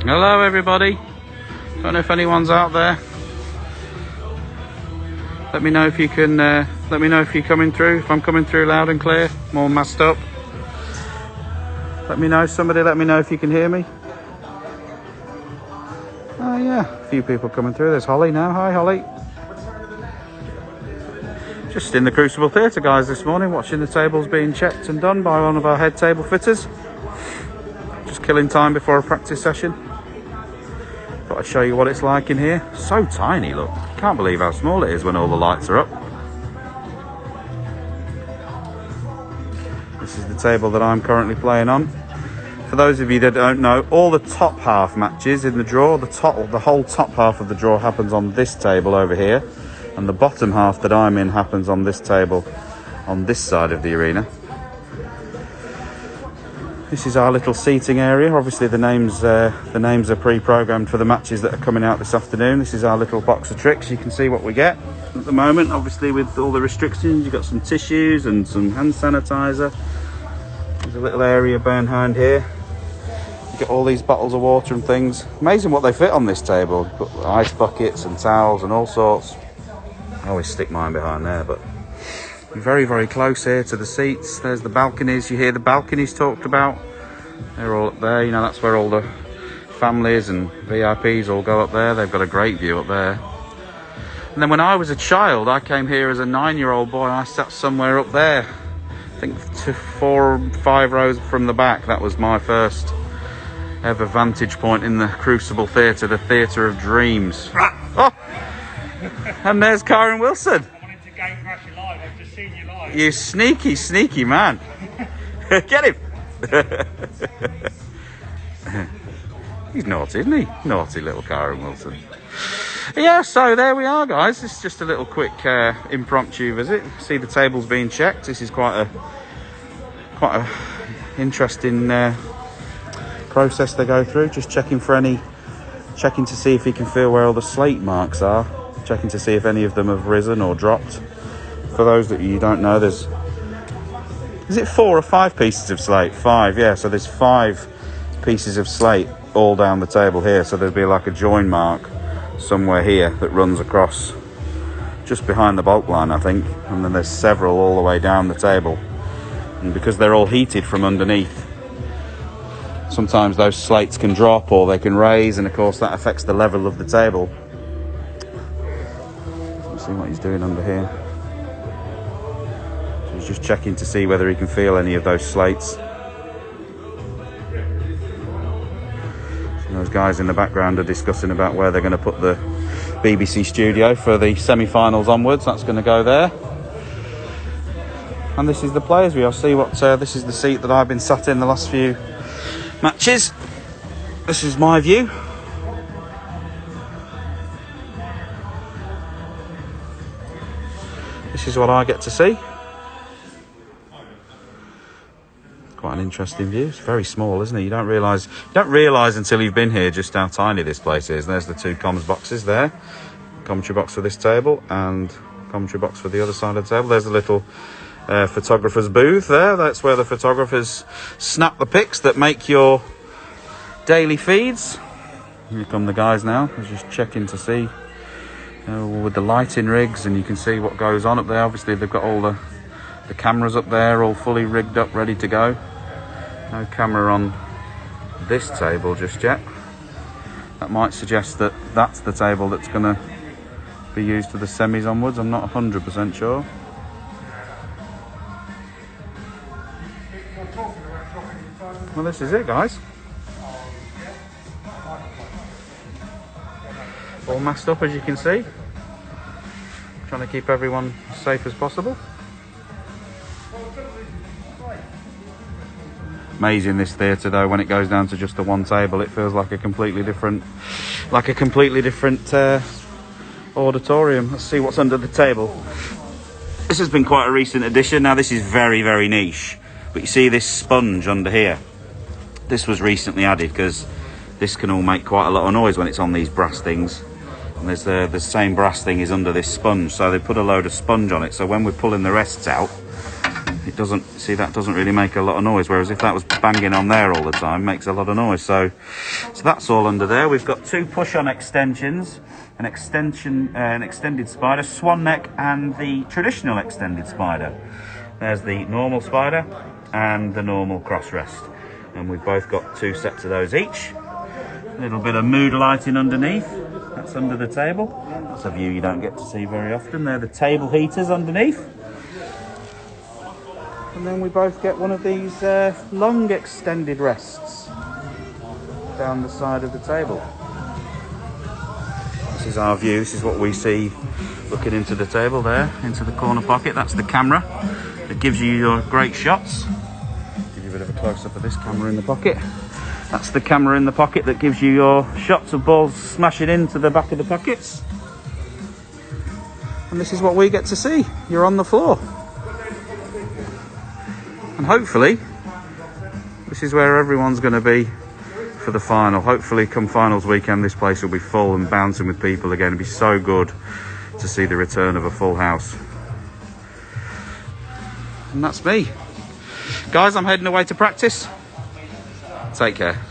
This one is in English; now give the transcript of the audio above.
Hello everybody. Don't know if anyone's out there. Let me know if you can, let me know if you're coming through, if I'm coming through loud and clear, more masked up. Let me know, somebody let me know if you can hear me. Oh yeah, a few people coming through. There's Holly now. Hi Holly. Just in the Crucible Theatre, guys, this morning, watching the tables being checked and done by one of our head table fitters. Just killing time before a practice session. Thought I'd show you what it's like in here. So tiny, look. Can't believe how small it is when all the lights are up. This is the table that I'm currently playing on. For those of you that don't know, all the top half matches in the draw, the whole top half of the draw happens on this table over here. And the bottom half that I'm in happens on this table on this side of the arena. This is our little seating area. Obviously the names are pre-programmed for the matches that are coming out this afternoon. This is our little box of tricks. You can see what we get at the moment. Obviously with all the restrictions, you've got some tissues and some hand sanitizer. There's a little area behind here. You get all these bottles of water and things. Amazing what they fit on this table. You've got ice buckets and towels and all sorts. I always stick mine behind there, but very, very close here to the seats. There's the balconies. You hear the balconies talked about. They're all up there. You know, that's where all the families and VIPs all go up there. They've got a great view up there. And then when I was a child, I came here as a 9-year-old boy. I sat somewhere up there. I think 4 or 5 rows from the back. That was my first ever vantage point in the Crucible Theatre, the Theatre of Dreams. Oh! And there's Karen Wilson. I wanted to game crash you live. I've just seen you live. You sneaky, sneaky man. Get him. He's naughty, isn't he? Naughty little Karen Wilson. Yeah, so there we are, guys. This is just a little quick impromptu visit. See the tables being checked. This is quite a interesting process they go through. Just checking to see if you can feel where all the slate marks are. Checking to see if any of them have risen or dropped. For those that you don't know, is it 4 or 5 pieces of slate? 5, yeah. So there's 5 pieces of slate all down the table here. So there'll be like a join mark somewhere here that runs across just behind the bulk line, I think. And then there's several all the way down the table. And because they're all heated from underneath, sometimes those slates can drop or they can raise, and of course that affects the level of the table. See what he's doing under here. So he's just checking to see whether he can feel any of those slates. So those guys in the background are discussing about where they're going to put the BBC studio for the semi-finals onwards. That's going to go there. And this is the players wheel. See what this is the seat that I've been sat in the last few matches. This is my view. This is what I get to see. Quite an interesting view. It's very small, isn't it? You don't realise until you've been here just how tiny this place is. There's the 2 comms boxes there. Commentary box for this table and commentary box for the other side of the table. There's a little photographer's booth there. That's where the photographers snap the pics that make your daily feeds. Here come the guys now. They're just checking to see with the lighting rigs, and you can see what goes on up there. Obviously they've got all the cameras up there all fully rigged up, ready to go. No camera on this table just yet. That might suggest that that's the table that's going to be used for the semis onwards. I'm not 100% sure. Well, this is it, guys. All masked up, as you can see. Trying to keep everyone as safe as possible. Amazing, this theatre though, when it goes down to just the one table, it feels like a completely different auditorium. Let's see what's under the table. This has been quite a recent addition. Now this is very, very niche, but you see this sponge under here. This was recently added because this can all make quite a lot of noise when it's on these brass things. And there's the same brass thing is under this sponge, so they put a load of sponge on it. So when we're pulling the rests out, it doesn't, see, that doesn't really make a lot of noise, whereas if that was banging on there all the time, it makes a lot of noise. So that's all under there. We've got two push-on extensions, an extended spider, swan neck, and the traditional extended spider. There's the normal spider and the normal cross rest, and we've both got two sets of those each. A little bit of mood lighting underneath, that's under the table. That's a view you don't get to see very often. They're the table heaters underneath. And then we both get one of these long extended rests down the side of the table. This is our view, this is what we see looking into the table there, into the corner pocket. That's the camera that gives you your great shots. Give you a bit of a close-up of this camera in the pocket. That's the camera in the pocket that gives you your shots of balls smashing into the back of the pockets. And this is what we get to see. You're on the floor. And hopefully, this is where everyone's going to be for the final. Hopefully, come finals weekend, this place will be full and bouncing with people again. It'll be so good to see the return of a full house. And that's me. Guys, I'm heading away to practice. Take care.